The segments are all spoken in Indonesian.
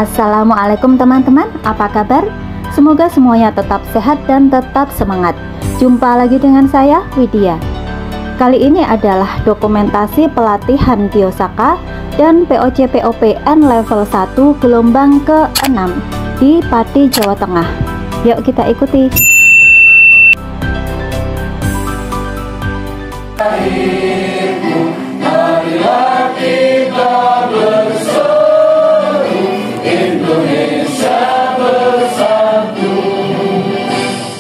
Assalamualaikum teman-teman, apa kabar? Semoga semuanya tetap sehat dan tetap semangat. Jumpa lagi dengan saya, Widya. Kali ini adalah dokumentasi pelatihan Biosaka dan POC-POPN level 1 gelombang ke-6 di Pati, Jawa Tengah. Yuk kita ikuti. Marilah kita berseru, Indonesia bersatu.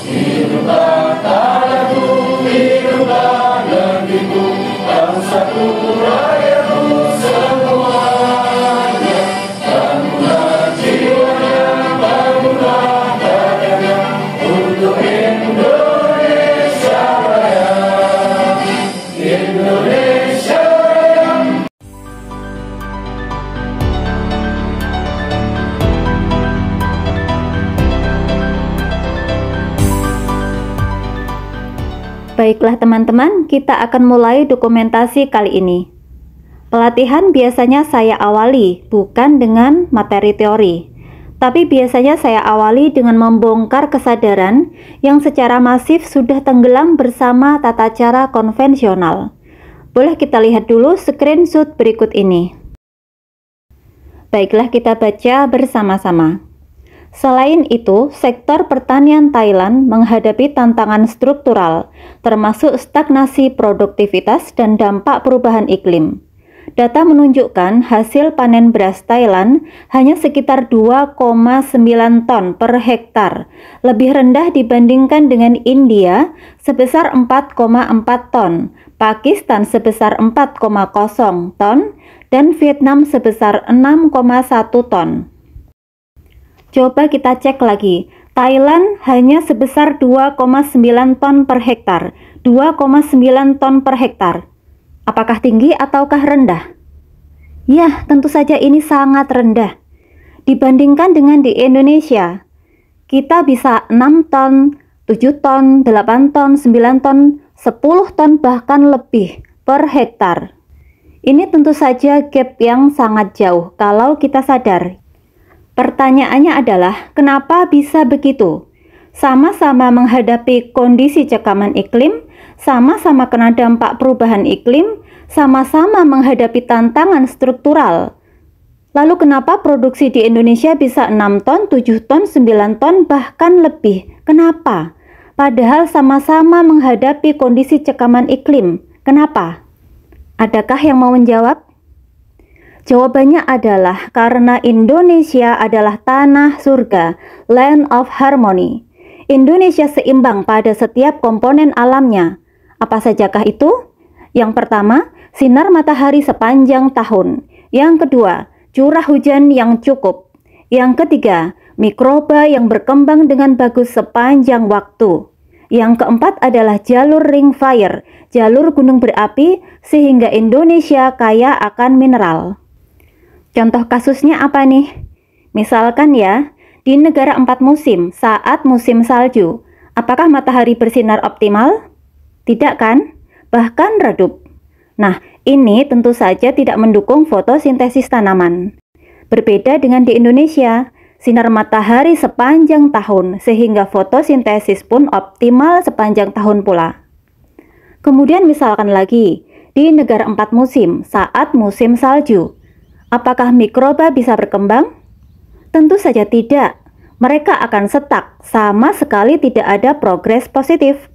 Hiduplah tanahku, hiduplah negeriku, bangsaku, rakyatku semuanya. Bangunlah jiwanya, bangunlah badannya untuk Indonesia Raya. Indonesia. Baiklah teman-teman, kita akan mulai dokumentasi kali ini. Pelatihan biasanya saya awali bukan dengan materi teori, tapi biasanya saya awali dengan membongkar kesadaran yang secara masif sudah tenggelam bersama tata cara konvensional. Boleh kita lihat dulu screenshot berikut ini. Baiklah, kita baca bersama-sama. Selain itu, sektor pertanian Thailand menghadapi tantangan struktural, termasuk stagnasi produktivitas dan dampak perubahan iklim. Data menunjukkan hasil panen beras Thailand hanya sekitar 2,9 ton per hektar, lebih rendah dibandingkan dengan India sebesar 4,4 ton, Pakistan sebesar 4,0 ton, dan Vietnam sebesar 6,1 ton. Coba kita cek lagi, Thailand hanya sebesar 2,9 ton per hektar, 2,9 ton per hektar. Apakah tinggi ataukah rendah? Ya, tentu saja ini sangat rendah. Dibandingkan dengan di Indonesia, kita bisa 6 ton, 7 ton, 8 ton, 9 ton, 10 ton bahkan lebih per hektar. Ini tentu saja gap yang sangat jauh kalau kita sadar. Pertanyaannya adalah, kenapa bisa begitu? Sama-sama menghadapi kondisi cekaman iklim, sama-sama kena dampak perubahan iklim, sama-sama menghadapi tantangan struktural. Lalu kenapa produksi di Indonesia bisa 6 ton, 7 ton, 9 ton, bahkan lebih? Kenapa? Padahal sama-sama menghadapi kondisi cekaman iklim. Kenapa? Adakah yang mau menjawab? Jawabannya adalah karena Indonesia adalah tanah surga, land of harmony. Indonesia seimbang pada setiap komponen alamnya. Apa sajakah itu? Yang pertama, sinar matahari sepanjang tahun. Yang kedua, curah hujan yang cukup. Yang ketiga, mikroba yang berkembang dengan bagus sepanjang waktu. Yang keempat adalah jalur ring fire, jalur gunung berapi, sehingga Indonesia kaya akan mineral. Contoh kasusnya apa nih? Misalkan ya, di negara 4 musim, saat musim salju, apakah matahari bersinar optimal? Tidak kan? Bahkan redup. Nah, ini tentu saja tidak mendukung fotosintesis tanaman. Berbeda dengan di Indonesia, sinar matahari sepanjang tahun, sehingga fotosintesis pun optimal sepanjang tahun pula. Kemudian misalkan lagi, di negara 4 musim, saat musim salju, apakah mikroba bisa berkembang? Tentu saja tidak. Mereka akan stuck, sama sekali tidak ada progres positif.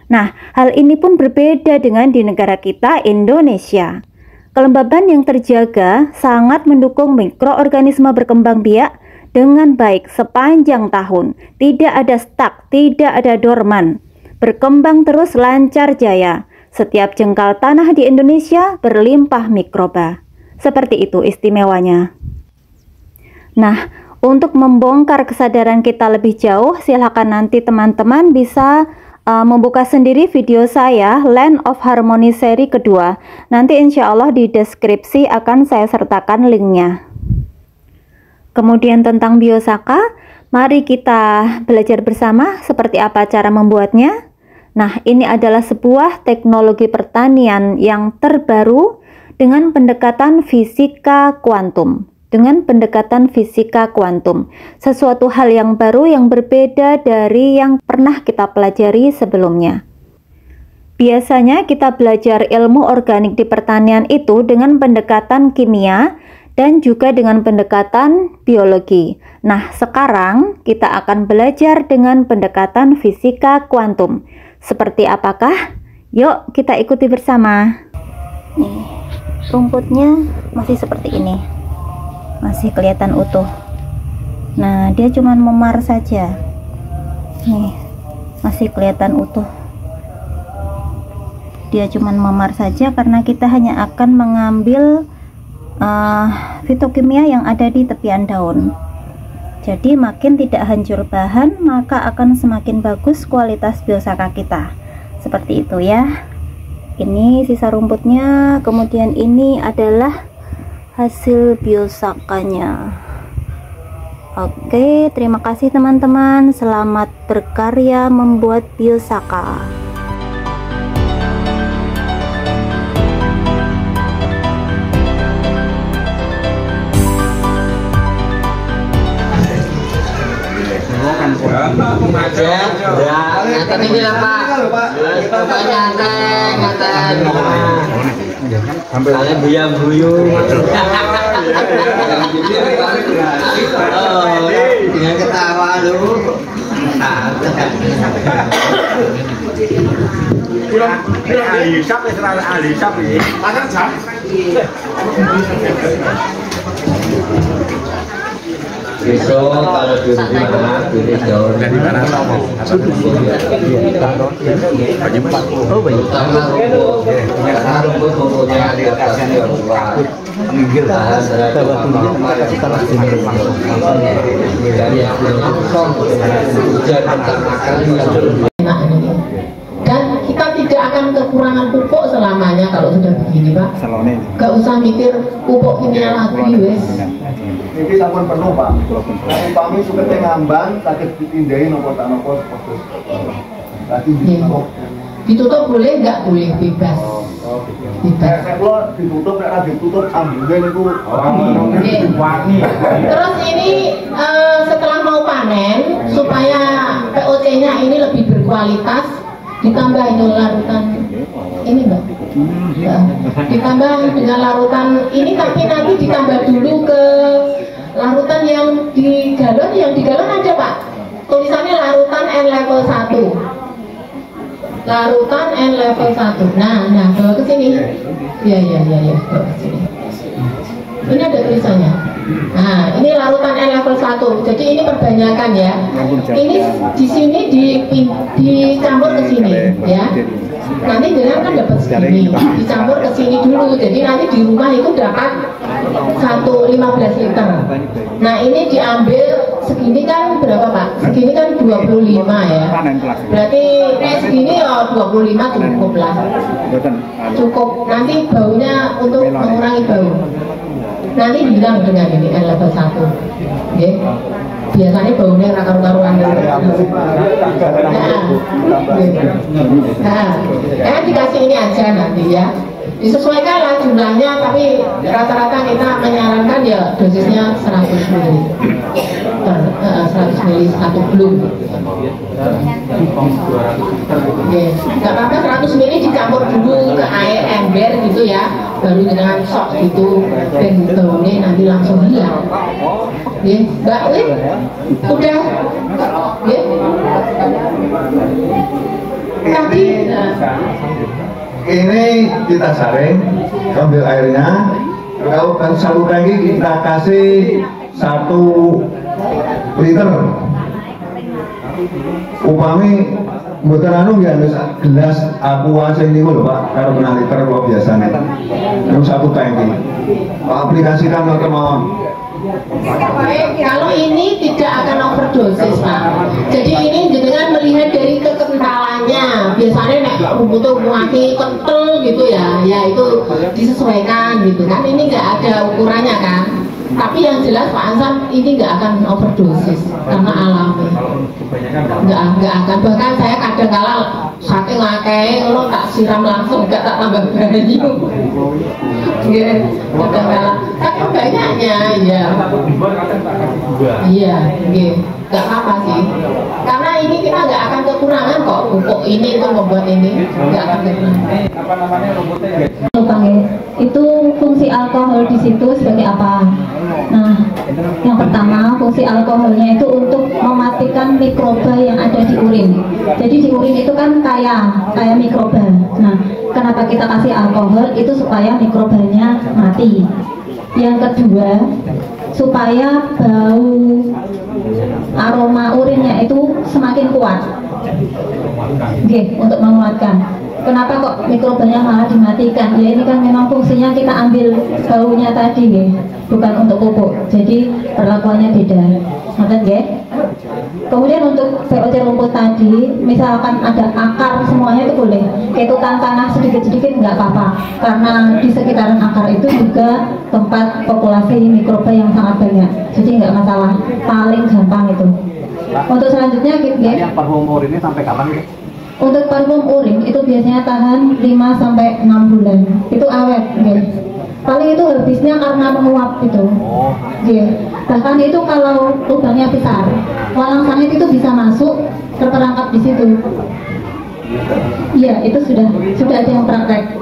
Nah, hal ini pun berbeda dengan di negara kita, Indonesia. Kelembaban yang terjaga sangat mendukung mikroorganisme berkembang biak dengan baik sepanjang tahun. Tidak ada stuck, tidak ada dorman. Berkembang terus lancar jaya. Setiap jengkal tanah di Indonesia berlimpah mikroba. Seperti itu istimewanya. Nah, untuk membongkar kesadaran kita lebih jauh, silakan nanti teman-teman bisa membuka sendiri video saya Land of Harmony seri kedua. Nanti insya Allah di deskripsi akan saya sertakan linknya. Kemudian tentang Biosaka, mari kita belajar bersama seperti apa cara membuatnya. Nah, ini adalah sebuah teknologi pertanian yang terbaru dengan pendekatan fisika kuantum. dengan pendekatan fisika kuantum, sesuatu hal yang baru yang berbeda dari yang pernah kita pelajari sebelumnya. Biasanya kita belajar ilmu organik di pertanian itu dengan pendekatan kimia dan juga dengan pendekatan biologi. Nah, sekarang kita akan belajar dengan pendekatan fisika kuantum. Seperti apakah? Yuk kita ikuti bersama. Nih, rumputnya masih seperti ini. Masih kelihatan utuh. Nah, dia cuma memar saja. Nih, masih kelihatan utuh. Dia cuma memar saja karena kita hanya akan mengambil fitokimia yang ada di tepian daun. Jadi makin tidak hancur bahan, maka akan semakin bagus kualitas biosaka kita. Seperti itu ya. Ini sisa rumputnya, kemudian ini adalah hasil biosakanya. Oke, terima kasih teman-teman. Selamat berkarya membuat biosaka. Nyanten ini lah Pak. Coba nyanten. Saya buyang-buyu. Dengan ketawa lu. ahli hisap ya, serah ahli hisap ini. Makan jam. Besok kalau di rumah, pilih daun. Dari mana kamu? Banyak. Oh banyak. Karena rumput-rumputnya dikasih ke luar. Minggir lah. Dari yang kosong, hujan pertama kali. Dan kita tidak akan kekurangan pupuk selamanya kalau sudah begini Pak. Gak usah mikir pupuk kimia lagi wes. Ini sampun penuh Pak. Kami suka ngambang, sakit ditindahin nopo tak nopo seperti. Lagi ditutup boleh nggak? Boleh, bebas. Bebas. Kalau ditutup, nek ditutup ambune niku wangi. Terus ini setelah mau panen supaya POC-nya ini lebih berkualitas, ditambah ini larutan ini Mbak. Ditambah dengan larutan ini, tapi nanti ditambah dulu ke larutan yang di galon ada Pak. Tulisannya larutan N level 1. Larutan N level 1. Nah, bawa ke sini. Iya, bawa ke sini. Ini ada tulisannya. Nah, ini larutan N level 1. Jadi ini perbanyakan ya. Ini di sini dicampur ke sini ya. Nanti jenengan kan dapat segini, dicampur ke sini dulu. Jadi nanti di rumah itu dapat 15 liter. Nah, ini diambil segini kan berapa Pak? Segini kan 25 ya. Berarti segini ya 25 cukup lah. Cukup. Nanti baunya untuk mengurangi bau. Nanti bilang dengan ini N level 1. Okay. Biasanya baunya karu-karuan dikasih ini aja nanti ya, disesuaikan lah jumlahnya, tapi rata-rata kita menyarankan ya dosisnya 100 ml 100 ml 1 blum. Nggak apa-apa 100 ml dicampur dulu ke air ember gitu ya, baru dengan sok gitu, dan baunya nanti langsung hilang. Mbak Win, udah tadi ini kita saring, ambil airnya. Kalau kan satu tangki kita kasih 1 liter. Upami mboten anu ya gelas aqua sing niku lho Pak, karo 1 liter kok biasanya. Anu 1 tangki. Aplikasikan teman-teman. Kalau ini tidak akan overdosis Pak. Jadi ini jenengan melihat dari kekentalannya. Biasanya nek rumputnya mati kental gitu ya, ya itu disesuaikan gitu kan. Ini nggak ada ukurannya kan. Tapi yang jelas Pak Ansar ini nggak akan overdosis karena alami. Nggak akan. Bahkan saya kadang-kala saking ngakei lo tak siram langsung, nggak tak tambah banyu. Kadang-kala. Tapi banyaknya ya. Iya, nggak apa-apa sih. Karena ini kita nggak akan kekurangan kok pupuk ini itu membuat ini nggak akan kekurangan. Apa namanya robotnya? Itu fungsi alkohol di situ sebagai apa? Nah, yang pertama fungsi alkoholnya itu untuk mematikan mikroba yang ada di urin. Jadi di urin itu kan kayak mikroba. Nah, kenapa kita kasih alkohol? Itu supaya mikrobanya mati. Yang kedua, supaya bau aroma urinnya itu semakin kuat. Untuk menguatkan. Kenapa kok mikrobanya malah dimatikan? Ya ini kan memang fungsinya kita ambil baunya tadi, bukan untuk pupuk. Jadi perlakuannya beda. Kemudian untuk POC rumput tadi, misalkan ada akar semuanya itu boleh. Ketukan tanah sedikit-sedikit nggak apa-apa, karena di sekitaran akar itu juga tempat populasi mikroba yang sangat banyak. Jadi nggak masalah, paling gampang itu. Untuk selanjutnya, Yang parfum urinnya sampai kapan? Untuk parfum urin itu biasanya tahan 5-6 bulan. Itu awet, paling itu habisnya karena menguap itu. Bahkan itu kalau lubangnya besar, walang sangit itu bisa masuk terperangkap di situ. Iya, itu sudah ada yang praktek.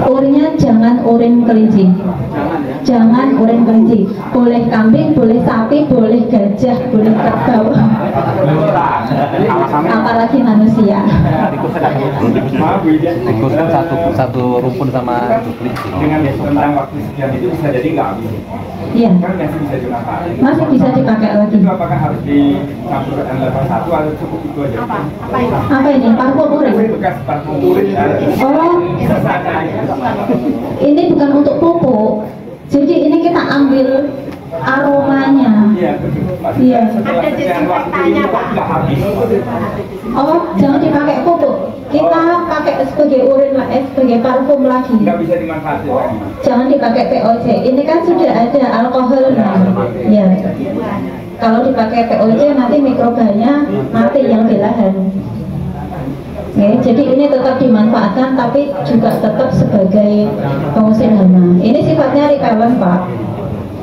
Urinnya jangan urin kelinci. Jangan urin kelinci. Boleh kambing, boleh sapi, boleh gajah, boleh kerbau. Apalagi manusia. Tikus kan satu rumpun sama kelinci. Dengan tentang waktu sekian itu bisa jadi nggak habis. Iya. Kan masih bisa dipakai. Masih bisa dipakai lagi. Itu apakah harus dicampur level 1 atau cukup itu aja? Apa ini? Parfum urin? Bekas parfum urin. Oh, ini bukan untuk pupuk. Jadi ini kita ambil aromanya. Iya. Ada desinfektannya Pak. Nggak habis. Oh, jangan dipakai pupuk. Kita pakai sebagai urin, sebagai parfum lagi. Nggak bisa dimanfaatkan lagi. Jangan dipakai POC. Ini kan sudah ada alkoholnya. Ya. Kalau dipakai POC nanti mikrobanya mati yang di lahan. Jadi ini tetap dimanfaatkan tapi juga tetap sebagai pengusir hama. Ini sifatnya repellent Pak.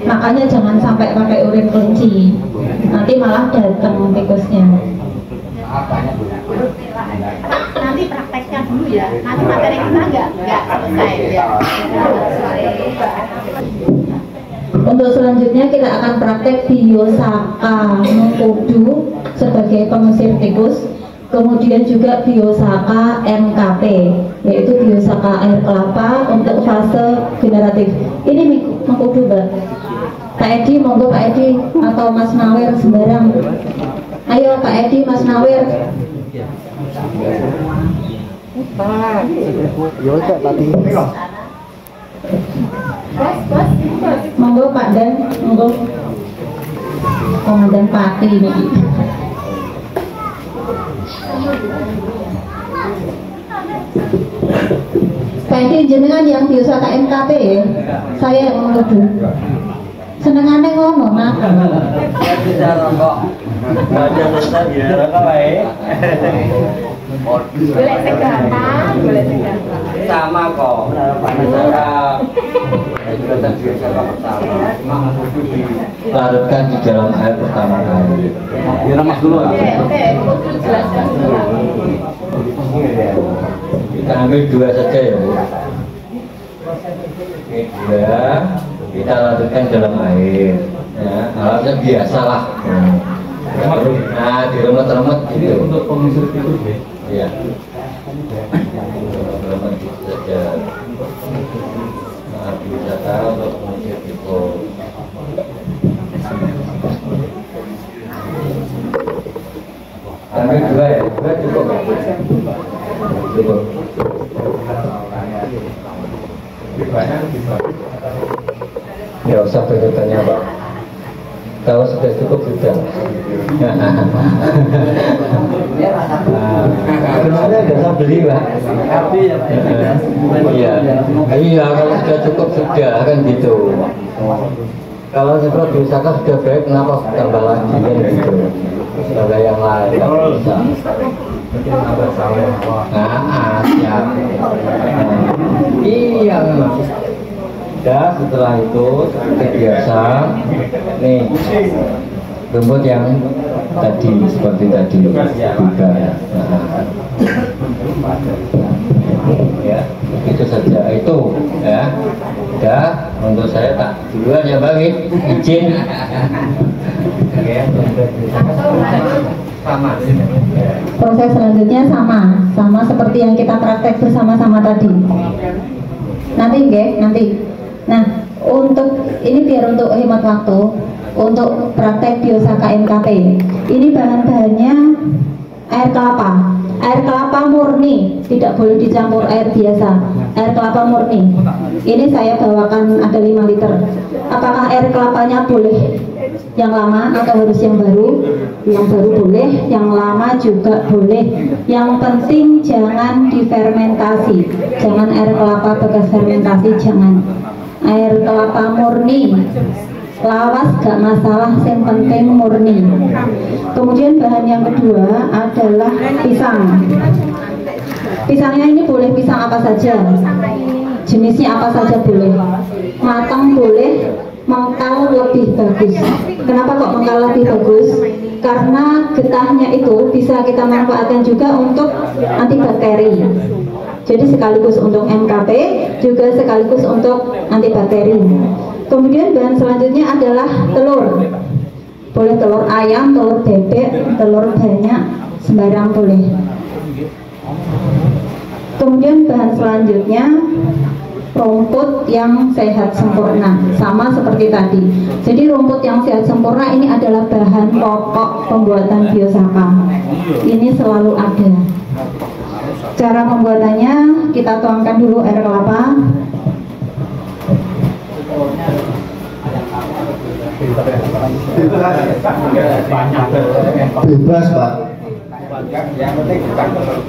Makanya jangan sampai pakai urin kelinci. Nanti malah datang tikusnya. Nanti praktekkan dulu ya. Nanti materi kita nggak selesai ya. Untuk selanjutnya kita akan praktek biosaka mengkudu sebagai pengusir tikus. Kemudian juga biosaka MKP, yaitu biosaka air kelapa untuk fase generatif. Ini mengkudu Mbak. Pak Edi, monggo Pak Edi atau Mas Nawir sembarang. Ayo Pak Edi, Mas Nawir. Monggo Pak Dan, monggo. Komandan Pati ini. Kayak jenengan yang biasa KMKP ya, saya yang mengkudu. Senengannya ngomong apa? Bisa rokok. Baca besar ya rokok baik. Boleh segantang, boleh segantang. Sama kok. Juga biasa pertama. Larutkan di dalam air pertama kali. Diremas dulu. Oke, jelaskan dulu. Kita ambil 2 saja ya Bu. Oke, 2 kita larutkan dalam air ya, alatnya biasalah. Nah, diremet-remet gitu. Untuk pengusir tikus ya? Iya. Remet gitu saja. Nah, biasa untuk pengusir tikus. Ambil 2 ya, 2 cukup. Cukup. Ya usah bertanya Pak. Kalau sudah cukup sudah. Sebenarnya bisa beli Pak. Iya, kalau sudah cukup sudah kan gitu. Kalau seperti diusahakan sudah baik, kenapa tambah lagi kan gitu? Ada yang lain yang bisa. Siap. Iya. Dan setelah itu seperti biasa, nih rumput yang tadi seperti tadi juga. Ya, itu saja itu ya. Udah, untuk saya tak duluan ya Bang, izin. Sama. Proses selanjutnya sama seperti yang kita praktek bersama-sama tadi. Nanti. Nah, untuk ini biar untuk hemat waktu, untuk praktek biosaka NKP, ini bahan-bahannya air kelapa murni, tidak boleh dicampur air biasa, air kelapa murni. Ini saya bawakan ada 5 liter. Apakah air kelapanya boleh yang lama atau harus yang baru? Yang baru boleh, yang lama juga boleh. Yang penting jangan difermentasi, jangan air kelapa bekas fermentasi, jangan. Air kelapa murni, lawas gak masalah, yang penting murni. Kemudian bahan yang kedua adalah pisang. Pisangnya ini boleh pisang apa saja, jenisnya apa saja boleh. Matang boleh, mengkal lebih bagus. Kenapa kok mengkal lebih bagus? Karena getahnya itu bisa kita manfaatkan juga untuk antibakteri. Jadi sekaligus untuk MKP, juga sekaligus untuk antibakteri. Kemudian bahan selanjutnya adalah telur. Boleh telur ayam, telur bebek, telur banyak, sembarang boleh. Kemudian bahan selanjutnya rumput yang sehat sempurna, sama seperti tadi. Jadi rumput yang sehat sempurna ini adalah bahan pokok pembuatan biosaka. Ini selalu ada. Cara pembuatannya, kita tuangkan dulu air kelapa. Bebas Pak. Yang penting bukan telur.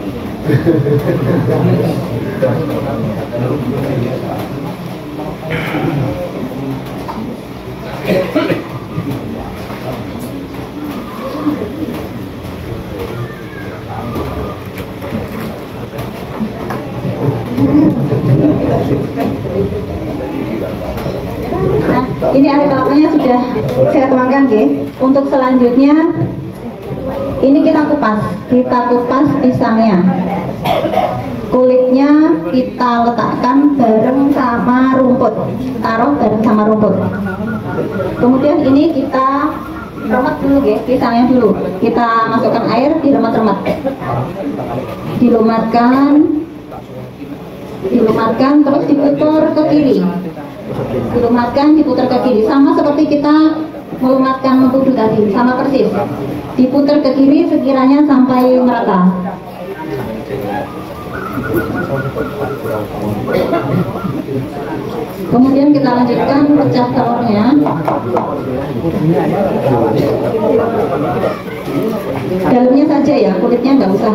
Nah, ini air kelapanya sudah saya tuangkan, Untuk selanjutnya ini kita kupas pisangnya. Kulitnya kita letakkan bareng sama rumput, taruh bareng sama rumput. Kemudian ini kita remet dulu, pisangnya dulu. Kita masukkan air, diremet-remet, dilumatkan, terus diputar ke kiri. Diputar ke kiri, sama seperti kita melumatkan mengkudu tadi, sama persis. Diputar ke kiri sekiranya sampai merata. Kemudian kita lanjutkan pecah telurnya. Dalamnya saja ya, kulitnya nggak usah.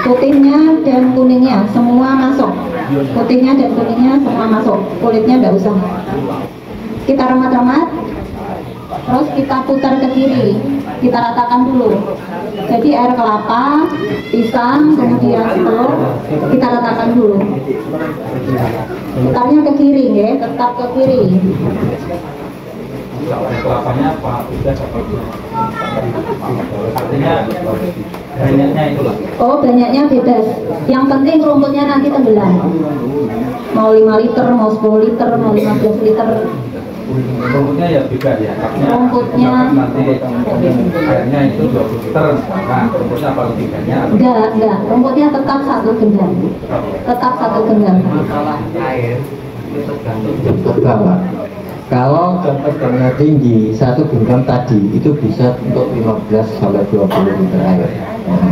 Putihnya dan kuningnya semua masuk. Putihnya dan kuningnya semua masuk. Kulitnya nggak usah. Kita remat-remat, terus kita putar ke kiri. Kita ratakan dulu. Jadi air kelapa, pisang, kemudian telur, kita ratakan dulu. Putarnya ke kiri, tetap ke kiri. Kelapanya apa? Artinya banyaknya itu lah. Oh, banyaknya bebas. Yang penting rumputnya nanti tenggelam. Mau 5 liter, mau 10 liter, mau 15 liter. Rumputnya ya bebas ya. Rumputnya nanti airnya itu 20 liter. Nah, rumputnya apa lebih banyak? Enggak. Rumputnya tetap 1 genggam. Tetap 1 genggam. Masalah air itu tergantung jumlah. Kalau temperaturannya tinggi, 1 genggam tadi itu bisa untuk 15 sampai 20 liter air. Nah,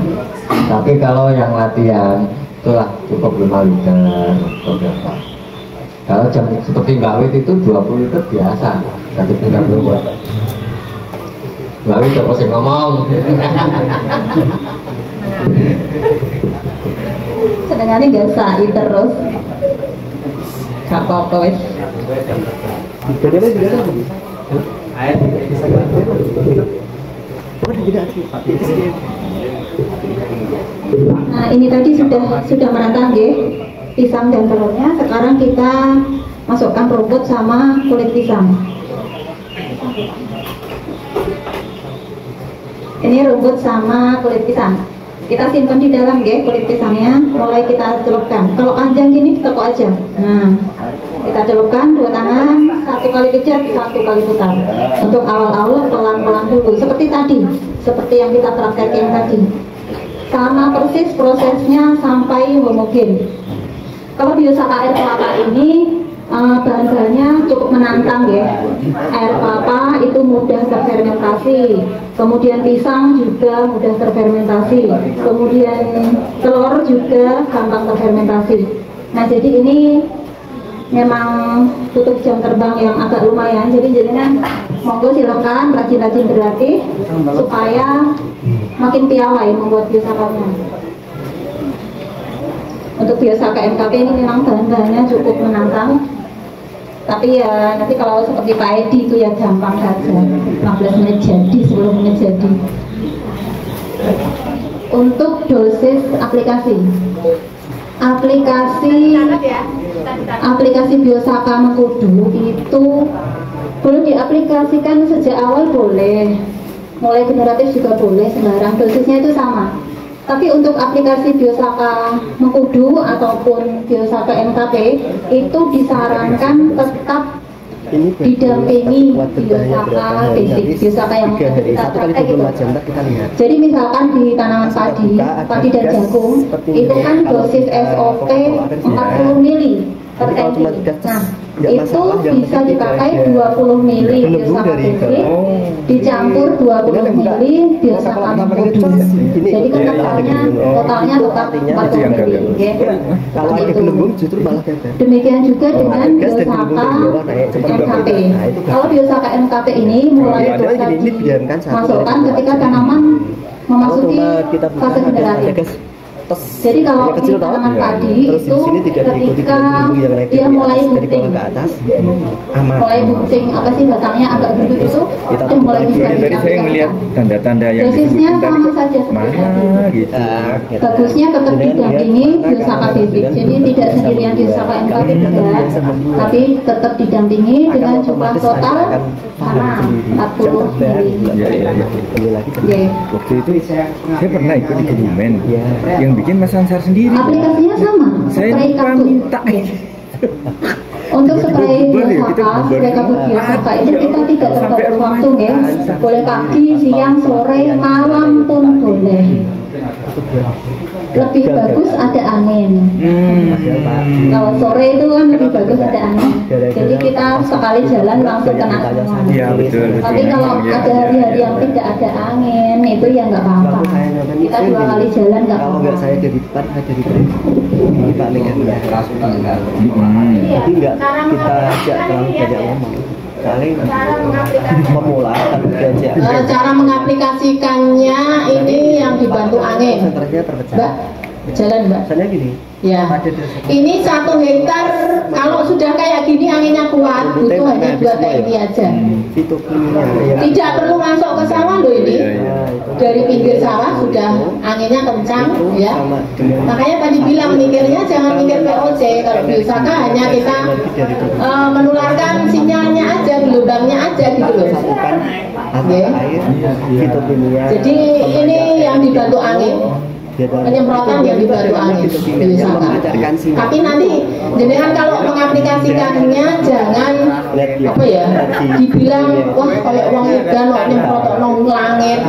tapi kalau yang latihan itulah cukup 5 liter atau berapa. Kalau jam seperti Mbak Wit itu 20 liter biasa, 1 genggam rumput. Lalu coba sih ngomong. Sedangane gak sai terus. Gak apa-apa wis. Nah, ini tadi sudah merata nggih pisang dan telurnya. Sekarang kita masukkan rumput sama kulit pisang. Ini rumput sama kulit pisang. Kita simpan di dalam nggih kulit pisangnya. Mulai kita celupkan. Kalau panjang gini tekuk aja. Nah, kita celupkan 2 tangan, 1 kali pijat, 1 kali putar. Untuk awal-awal pelan-pelan dulu. Seperti tadi, seperti yang kita praktekkan tadi. Sama persis prosesnya sampai homogen. Kalau biosaka air kelapa ini bahan-bahannya cukup menantang ya. Air kelapa itu mudah terfermentasi, kemudian pisang juga mudah terfermentasi, kemudian telur juga gampang terfermentasi. Nah, jadi ini memang butuh jam terbang yang agak lumayan. Jadi jadinya monggo silakan rajin-rajin berlatih supaya makin piawai membuat biosakanya. Untuk biosaka MKP ini memang bahan-bahannya cukup menantang. Tapi ya nanti kalau seperti Pak Edi itu ya gampang saja, 15 menit jadi, 10 menit jadi. Untuk dosis aplikasi biosaka mengkudu itu boleh diaplikasikan sejak awal, boleh mulai generatif juga boleh, sembarang dosisnya itu sama. Tapi untuk aplikasi biosaka mengkudu ataupun biosaka MKP itu disarankan tetap didampingi biosaka basic, biosaka yang kita praktek itu. Jadi misalkan di tanaman padi dan jagung itu kan dosis SOP 40 ml per cm. Nah, itu bisa dipakai 20 ml biosaka basic dicampur 20 ml biosaka mengkudu. Jadi kan totalnya tetap 40 ml. Kalau ada gelembung justru malah beda. Demikian juga dengan biosaka MKP. Kalau biosaka MKP ini mulai bisa dimasukkan ketika tanaman memasuki fase generatif. Jadi kalau di tanaman padi itu ketika dia mulai bunting, apa sih batangnya agak gendut itu mulai bisa Dari saya ngelihat tanda-tanda yang dosisnya sama saja mana gitu. Bagusnya tetap didampingi biosaka basic. Jadi tidak sendirian biosaka MKP tidak, tapi tetap didampingi dengan jumlah total sama 40 ml. Waktu itu saya pernah ikut di Kebumen yang bikin Mas Ansar sendiri. Aplikasinya sama. Saya lupa minta. Untuk spray biosaka, spray kabut biosaka itu kita tidak terbatas waktu, guys. Boleh pagi, siang, sore, malam pun boleh. Lebih bagus ada angin. Kalau sore itu kan lebih bagus ada angin. Jadi kita sekali jalan langsung kena semua. Iya betul. Tapi kalau ada hari-hari yang tidak ada angin itu ya nggak apa-apa. Kita 2 kali jalan nggak Kalau apa-apa. nggak saya dari depan, saya dari belakang. Ini Pak Megan. Jadi nggak kita ajak terlalu banyak ngomong. Saling memula tapi diajak. Cara mengaplikasikannya ini yang dibantu angin. Konsentrasinya terpecah. Mbak, jalan Mbak. Misalnya gini. Ya. Ini 1 hektar kalau sudah kayak gini anginnya kuat, butuh hanya 2 TNI aja. Fitokimia. Tidak perlu masuk ke sawah loh ini. Dari pinggir sawah sudah anginnya kencang ya. Makanya tadi bilang mikirnya jangan mikir POC. Kalau biosaka hanya kita menularkan sinyalnya aja, gelombangnya aja gitu loh. Air, fitokimia. Jadi ini yang dibantu angin. Penyemprotan yang dibantu angin biosaka. Tapi nanti jenengan kalau mengaplikasikannya jangan apa ya dibilang wah kayak uang edan kok nyemprot nong langit.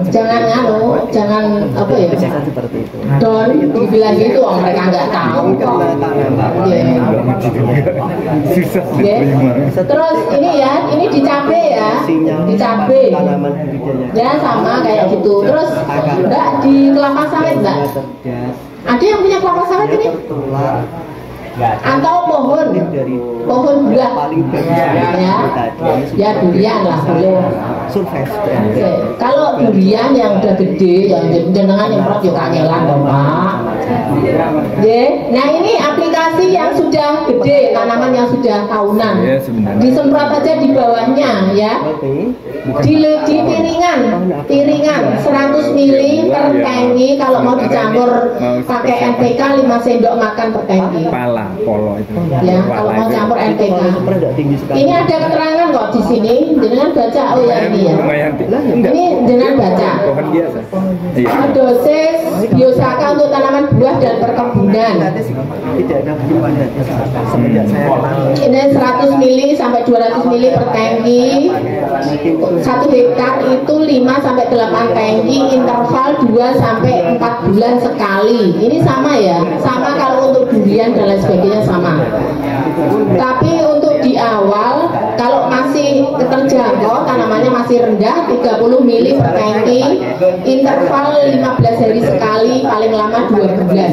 Jangan apa ya don dibilang gitu orang mereka nggak tahu kok. Terus ini ya, ini dicabe ya, dicabe ya sama kayak gitu. Terus enggak di kelapa sawit Mbak? Ada yang punya kelapa sawit ini? atau pohon buah paling banyak ya durian lah boleh. survive. Oke. Kalau durian yang udah gede, yang jenengan nyemprot ya kangelan dong Pak. Nah ini aplikasi yang sudah gede, tanaman yang sudah tahunan. Disemprot aja di bawahnya ya. Di piringan 100 ml per tangki. Kalau mau dicampur pakai NPK 5 sendok makan per tangki. Polo itu. Ya, kalau mau campur NPK. Ini ada keterangan kok di sini. Jenengan baca oh ya ini ya. Ini jenengan baca. Dosis biosaka untuk tanaman buah dan perkebunan. Tidak ada perubahan semenjak saya Ini 100 ml sampai 200 ml per tangki. 1 hektar itu 5 sampai 8 tangki, interval 2 sampai 4 bulan sekali. Ini sama ya, sama kalau untuk durian dan lain sebagainya sama. Tapi untuk di awal kalau masih terjangkau, tanamannya masih rendah 30 ml per tangki, interval 15 hari sekali, paling lama 2 bulan.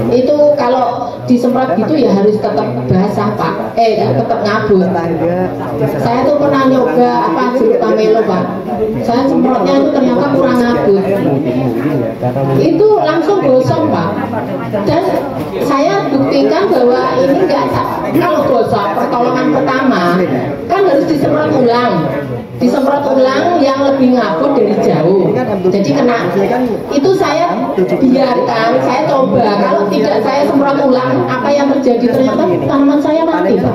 Itu kalau disemprot gitu ya harus tetap basah Pak, tetap ngabur. Saya tuh pernah nyoba jeruk pamelo Pak, saya semprotnya itu ternyata kurang ngabur, itu langsung gosong Pak. Dan saya buktikan bahwa ini enggak, kalau gosong pertolongan pertama kan harus disemprot ulang yang lebih ngabur dari jauh, jadi kena. Itu saya biarkan, saya coba, kalau tidak saya semprot ulang, apa yang terjadi? Ternyata tanaman saya mati Pak.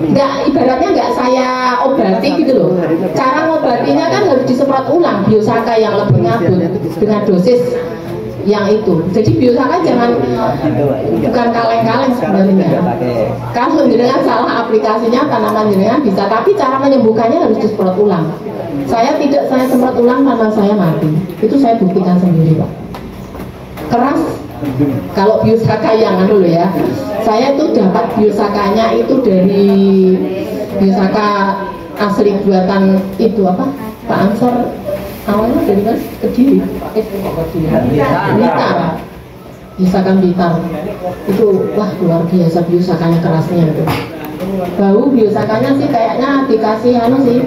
Enggak, ibaratnya enggak saya obati gitu loh. Cara ngobatinya kan harus disemprot ulang biosaka yang lebih ngabur dengan dosis yang itu. Jadi biosaka jangan, bukan kaleng-kaleng sebenarnya. Kalau jenengan salah aplikasinya, tanaman jenengan bisa, tapi cara menyembuhkannya harus disemprot ulang. Saya semprot ulang, tanaman saya mati. Itu saya buktikan sendiri Pak. Keras. Kalau biosaka yang dulu ya, saya tuh dapat biosakanya itu dari biosaka asli buatan itu apa? Pak Ansor awalnya dari mana? Kediri. Blitar. Biosaka Blitar. Itu wah luar biasa biosakanya kerasnya itu. Bau biosakanya sih kayaknya dikasih sih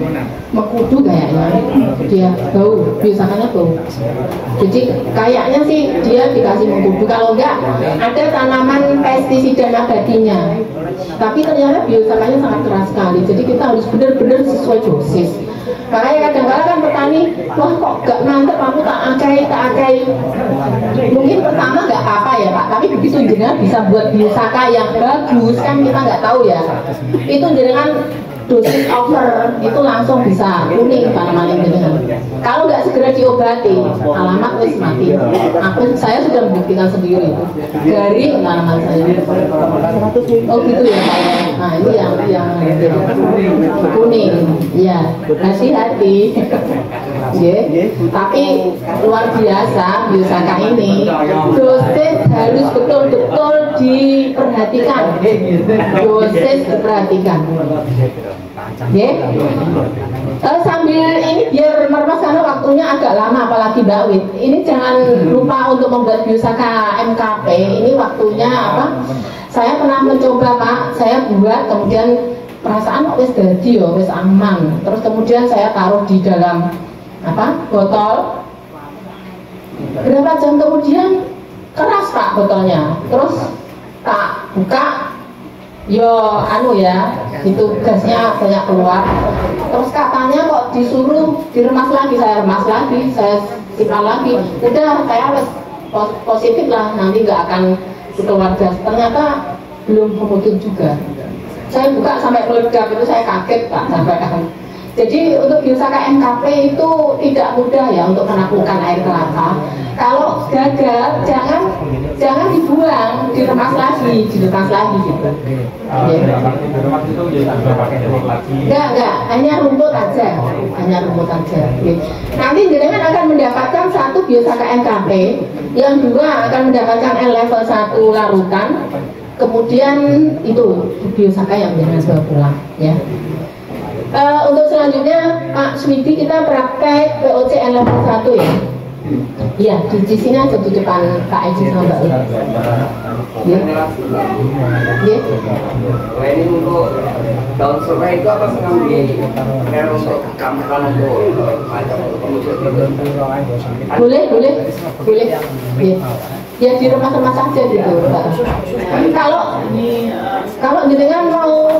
mengkudu kayaknya, dia bau biosakanya bau. Jadi kayaknya sih dia dikasih mengkudu, kalau enggak ada tanaman pestisida nabatinya. Tapi ternyata biosakanya sangat keras sekali. Jadi kita harus benar-benar sesuai dosis. Makanya kadang-kadang kan petani, wah kok gak mantep, aku tak akai. Mungkin pertama gak apa-apa ya Pak, tapi begitu jenengan bisa buat biosaka yang bagus kan kita nggak tahu ya. Itu jenengan dosis over itu langsung bisa kuning tanaman jenengan. Kalau nggak segera diobati, alamat wis mati. Saya sudah membuktikan sendiri itu dari tanaman saya. Oh gitu ya Pak. Nah ini yang kuning, ya hati-hati. Tapi luar biasa biosaka ini, dosis harus betul-betul diperhatikan. Dosis diperhatikan. Sambil ini biar mermas karena waktunya agak lama, apalagi Mbak Wit. Ini jangan lupa untuk membuat biosaka MKP. Ini waktunya apa? Saya pernah mencoba Pak, saya buat kemudian perasaan wis dadi ya, wis aman. Terus kemudian saya taruh di dalam botol. Berapa jam kemudian keras Pak botolnya. Terus tak buka, itu gasnya banyak keluar. Terus katanya kok disuruh diremas lagi, saya simpan lagi. Udah saya positif lah, nanti nggak akan keluar gas. Ternyata belum memudut juga. Saya buka sampai meledak, itu saya kaget Pak sampai. Jadi untuk biosaka MKP itu tidak mudah ya untuk menaklukkan air kelapa. Kalau gagal jangan dibuang, diremas lagi gitu. Enggak, hanya rumput aja. Nanti jenengan akan mendapatkan satu biosaka MKP, yang dua akan mendapatkan level 1 larutan. Kemudian itu biosaka yang jenengan bawa pulang ya. Untuk selanjutnya Pak Swidi kita praktek POCN level 1 ya. Iya, di sini aja di depan Pak Eji sama Mbak. Ini untuk daun serai itu apa mengambil untuk campuran untuk boleh. Ya di rumah saja gitu. Kalau jenengan mau,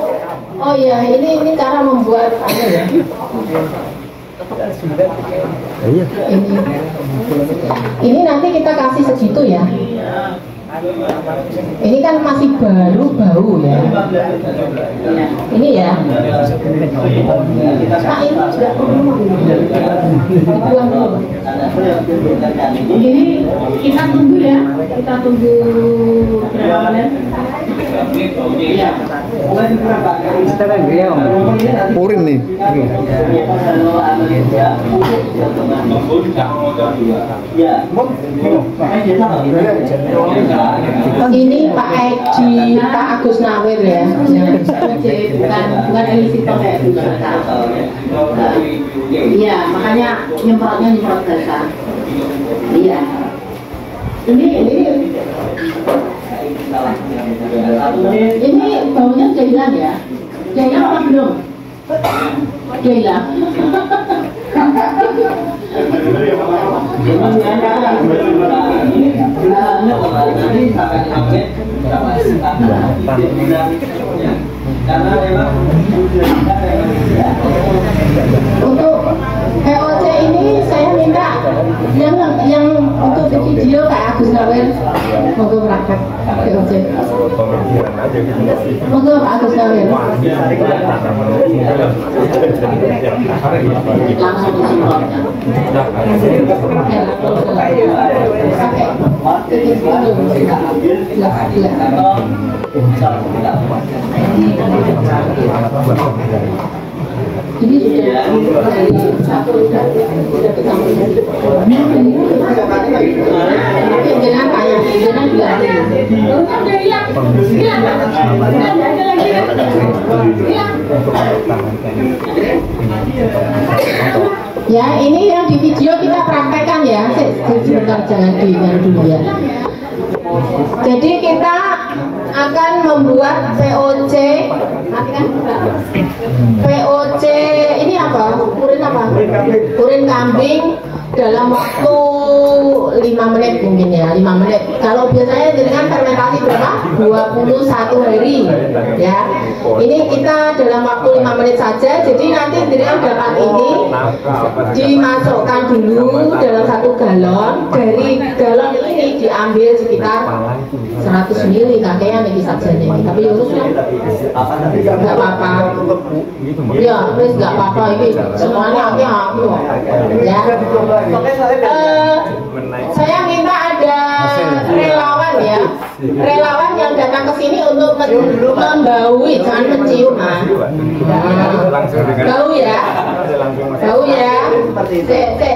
oh ya ini cara membuat apa ya? Ini nanti kita kasih segitu ya. Ini kan masih baru bau ya. Ini ya. Nah, ini sudah dibuang dulu. Ini kita tunggu ya. Kita tunggu berapa menit? Purin nih. Ini Pak Edi, Pak Agus Nawir ya, bukan elisitor ya. Iya, makanya nyemprotnya nyemprot dasar. Iya. Ini baunya sudah hilang ya? Sudah hilang apa belum? Sudah hilang. Untuk POC ini saya minta yang untuk video Pak Agus Nawir, monggo praktek POC. Monggo Pak Agus Nawir. Langsung disemprotnya. Ini sudah satu sudah jangan payah, jangan ya, ini yang di video kita praktekkan ya. Sebentar, jangan diingat dulu ya. Jadi kita akan membuat POC. POC ini apa? Purin kambing dalam waktu 5 menit mungkin ya, 5 menit. Kalau biasanya dengan fermentasi berapa? 21 hari ya. Ini kita dalam waktu 5 menit saja. Jadi nanti dengan dapat ini dimasukkan dulu dalam 1 galon. Dari galon ini diambil sekitar 100 ml kakeknya nih saja nih. Tapi urus lah, nggak apa-apa. Ya, terus nggak apa-apa ini semuanya aku ya. Saya minta ada relawan ya, relawan yang datang ke sini untuk membaui, jangan mencium bau ya,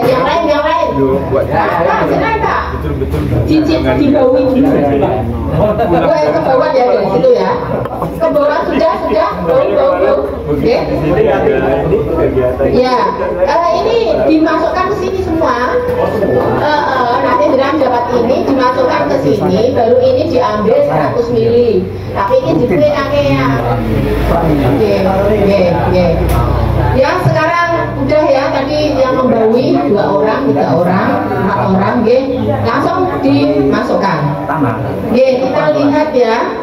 yang lain cicip dibaui dulu. Ke bawah ya, dari situ ya, ke bawah sudah bau. Oke ya, ini dimasukkan ke sini semua. Nanti dapat ini dimasukkan ke sini, baru ini diambil 100 ml. Tapi ini dibeli akhirnya. Oke. Ya, sekarang udah ya, tadi yang membaui 2 orang, 3 orang, 4 orang, langsung dimasukkan. Kita lihat ya,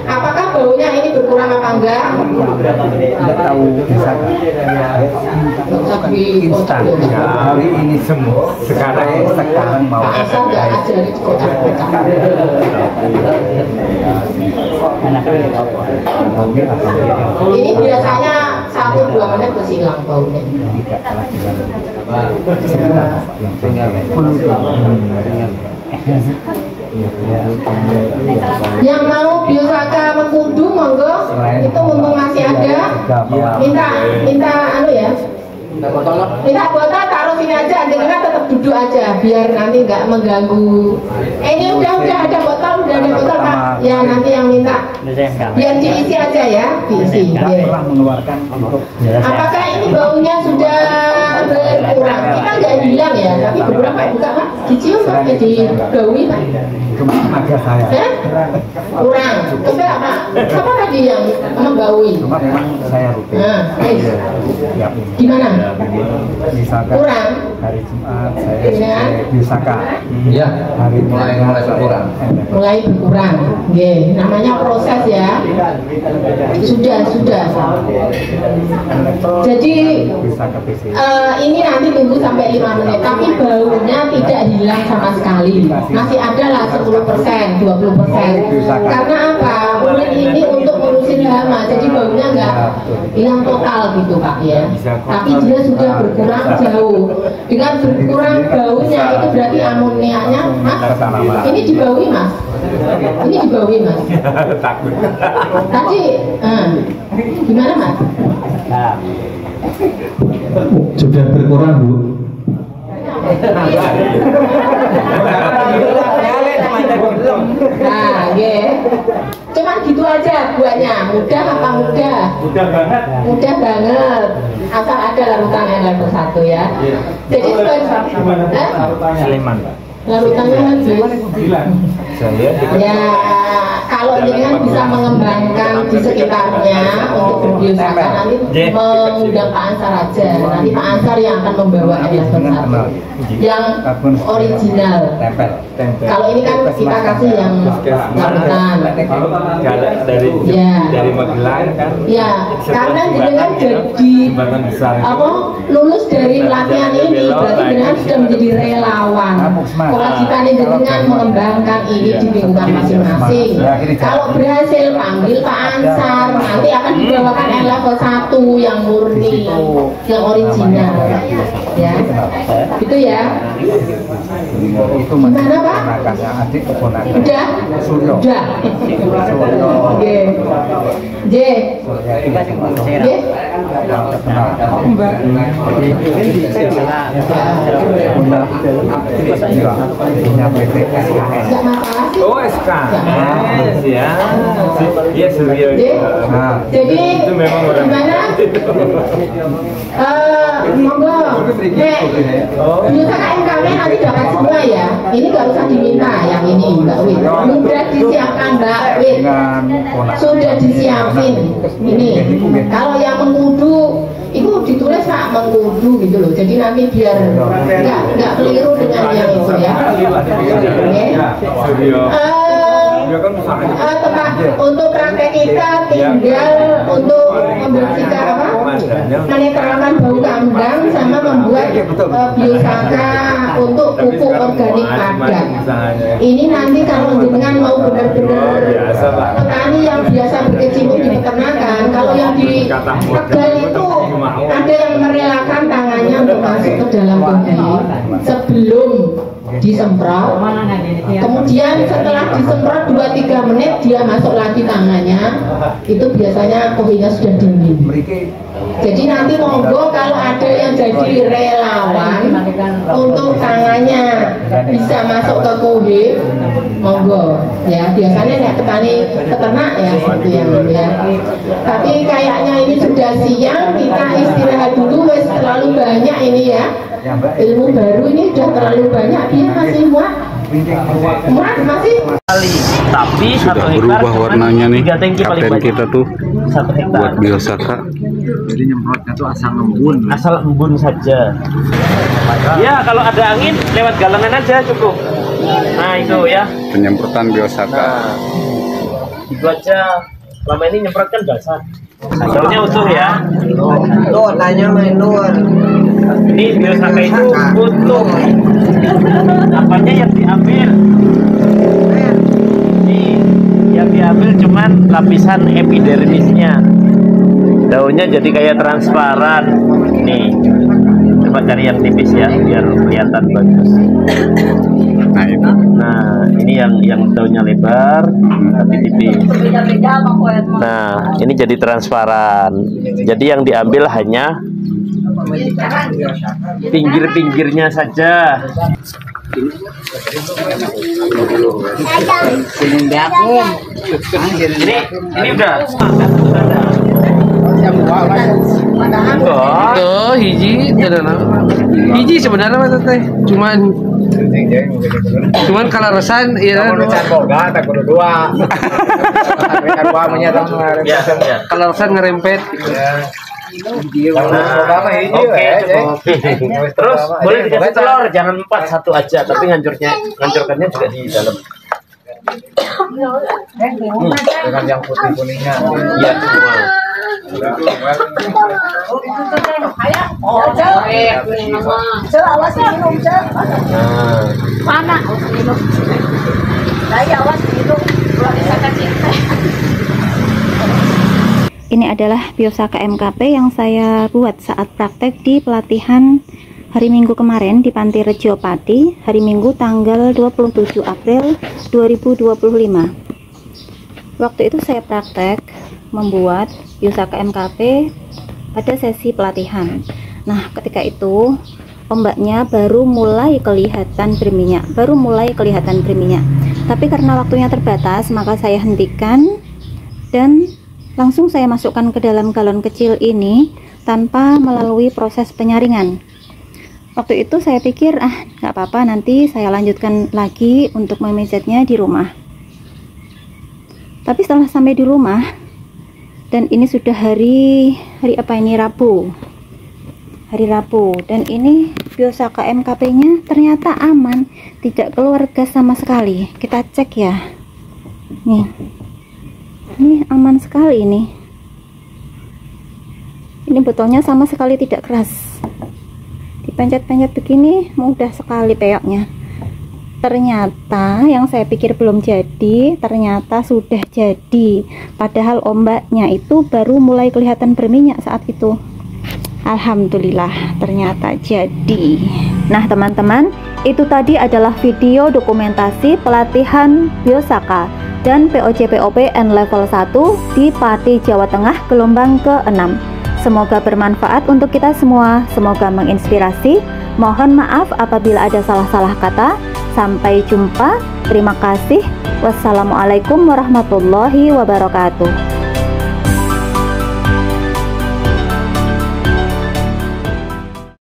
apakah baunya ini berkurang apa enggak? Tidak tahu bisa instan hari ini semua sekarang mau asal nggak ajari ini biasanya 1-2 menit masih hilang baunya. Yang mau biosaka mengkudu monggo, itu mumpung masih ada, minta anu ya, minta botol taruh sini aja, jangan tetap duduk aja biar nanti nggak mengganggu. Ini udah ada botol. udah ada foto Pak. Ya nanti yang minta. Biar diisi aja ya, diisi. Telah mengeluarkan untuk Apakah ini baunya sudah berkurang? Kita nggak bilang ya, tapi berkurang Pak buka Pak. Dicium Pak, digaui Pak. cuma tenaga saya. Kurang. Coba Pak. Siapa tadi yang membaui? Cuma memang saya rutin. Nah, Tiap gimana? misalkan Kurang. hari Jumat saya Iya. Bisaka. Ya, Hari mulai berkurang. Mulai berkurang. Oke, namanya proses ya. Sudah. Jadi Bisaka PC. ini nanti tunggu sampai 5 menit, tapi baunya tidak hilang sama sekali. Masih ada lah 10%, 20%. Karena apa? Kulit ini untuk ngurusin hama, jadi baunya nggak hilang total gitu Pak ya. Tapi dia sudah berkurang jauh. Dengan berkurang baunya itu berarti amoniaknya, Mas. Ini dibaui Mas. Ini dibaui Mas. Takut. Tadi, gimana Mas? Sudah berkurang Bu. Nah, cuman gitu aja buahnya. Mudah apa mudah? Mudah banget. Mudah banget. Asal ada larutan yang level 1 ya. Jadi Sleman. larutannya Saya ya kalau ini kan bisa mengembangkan di sekitarnya untuk berbiosaka, nanti mengundang Pak Ansar aja. Nanti Pak Ansar yang akan membawa level 1 yang original. Kalau ini kan kita kasih yang larutan. dari Magelang kan. Ya, karena jenengan jadi lulus dari pelatihan ini berarti jenengan sudah menjadi relawan. Kewajiban jenengan mengembangkan ini di lingkungan masing-masing. Kalau berhasil panggil Pak Ansar, nanti akan dibawakan level 1 yang murni, yang original. Ya, itu ya. Gimana Pak? Adik keponakan. Udah? Udah. Oke. J. Oh SKS ya. Iya Suryo. Jadi itu memang gimana? Monggo. Biosaka MKW nanti dapat semua ya. Ini nggak usah diminta yang ini Mbak Win. Sudah disiapkan Mbak Win. Sudah disiapin. Ini kalau yang mengkudu itu ditulis Pak mengkudu gitu loh. Jadi nanti biar nggak keliru dengan yang itu ya. Tempat untuk praktek kita tinggal untuk membersihkan menetralkan bau kandang sama membuat biosaka untuk pupuk organik padat. Ini nanti kalau jenengan mau benar-benar petani yang biasa berkecimpung di peternakan, kalau yang di Tegal itu ada yang merelakan tangannya untuk masuk ke dalam kohi sebelum disemprot, kemudian setelah disemprot 2-3 menit dia masuk lagi tangannya, itu biasanya kohinya sudah dingin. Jadi nanti monggo kalau ada yang jadi relawan untuk tangannya bisa masuk ke kohi, monggo ya. Biasanya ya petani peternak ya seperti yang ya. Tapi kayaknya ini sudah siang, kita istirahat dulu, wes terlalu banyak ini ya. Ilmu baru ini sudah terlalu banyak, dia masih muat masih tapi sudah berubah warnanya nih kapten kita tuh buat biosaka. Jadi nyemprotnya tuh asal embun saja ya, kalau ada angin lewat galangan aja cukup. Nah itu ya Penyemprotan biosaka. nah, itu aja. Lama ini nyemprot kan basah, daunnya utuh ya. Tuh, tanya main luar. Ini biosaka itu utuh. Apanya yang diambil? Nih, yang diambil cuman lapisan epidermisnya. Daunnya jadi kayak transparan. Nih, coba cari yang tipis ya, biar kelihatan bagus. Nah itu. Nah, ini yang daunnya lebar tapi tipis. Nah, ini jadi transparan. Jadi yang diambil hanya pinggir-pinggirnya saja. Ini udah. Tuh hiji hiji sebenarnya mah teh cuman kalau resan ya kalau resan ngerempet. Oke, terus boleh dikasih telur, jangan 4, 1 aja, tapi ngancurkannya juga di dalam. Dengan yang putih kuningnya. Iya semua. Ini adalah Biosaka MKP yang saya buat saat praktek di pelatihan hari Minggu kemarin di Panti Rejo Pati, hari Minggu tanggal 27 April 2025. Waktu itu saya praktek membuat Biosaka MKP pada sesi pelatihan. Nah, ketika itu ombaknya baru mulai kelihatan berminyak, Tapi karena waktunya terbatas, maka saya hentikan dan langsung saya masukkan ke dalam galon kecil ini tanpa melalui proses penyaringan. Waktu itu saya pikir, nggak apa-apa, nanti saya lanjutkan lagi untuk memijatnya di rumah. Tapi setelah sampai di rumah, dan ini sudah hari apa ini, hari Rabu, dan ini Biosaka MKP-nya ternyata aman, tidak keluar gas sama sekali. Kita cek ya, nih. Ini aman sekali ini botolnya sama sekali tidak keras, dipencet-pencet begini mudah sekali peyoknya. Ternyata yang saya pikir belum jadi, ternyata sudah jadi, padahal ombaknya itu baru mulai kelihatan berminyak saat itu. Alhamdulillah ternyata jadi. Nah teman-teman, itu tadi adalah video dokumentasi pelatihan Biosaka dan POC-POP N level 1 di Pati, Jawa Tengah gelombang ke-6. Semoga bermanfaat untuk kita semua, semoga menginspirasi. Mohon maaf apabila ada salah-salah kata. Sampai jumpa, terima kasih. Wassalamualaikum warahmatullahi wabarakatuh.